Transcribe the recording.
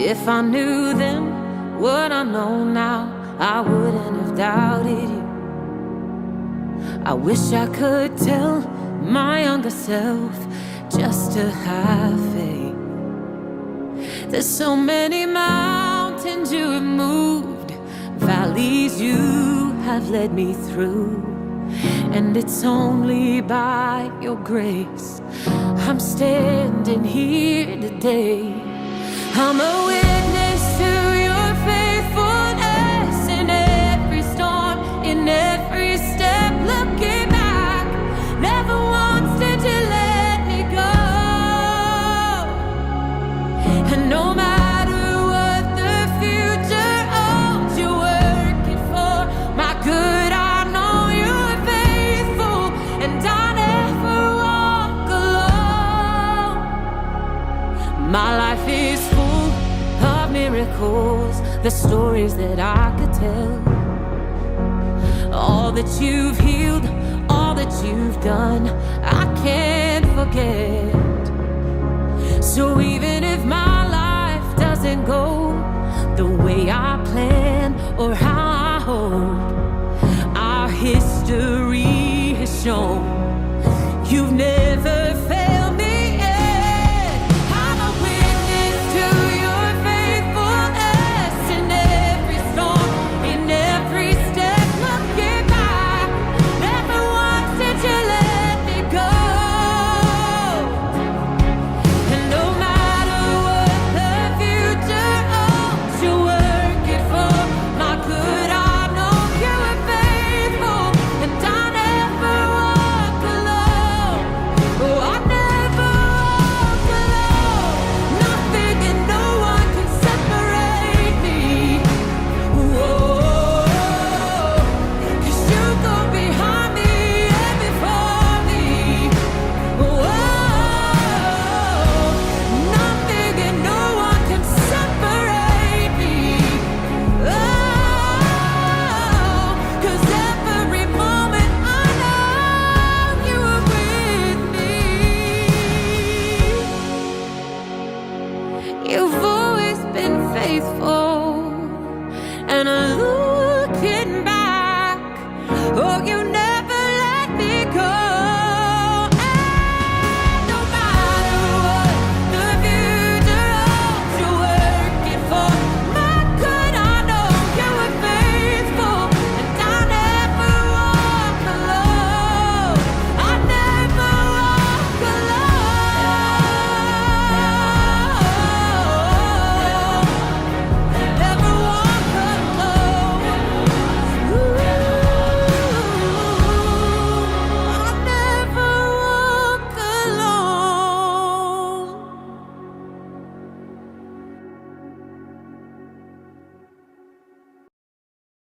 If I knew then what I know now, I wouldn't have doubted you. I wish I could tell my younger self just to have faith. There's so many mountains you have moved, valleys you have led me through, and it's only by your grace I'm standing here today. I'm a witness to your faithfulness in every storm, in every step, looking back. Never once did you let me go. And no matter what the future holds, you're working for my good. I know you're faithful, and I never walk alone. My life is full of miracles, the stories that I could tell. All that you've healed, all that you've done, I can't forget. So even if my life doesn't go the way I plan or how I hope, our history has shown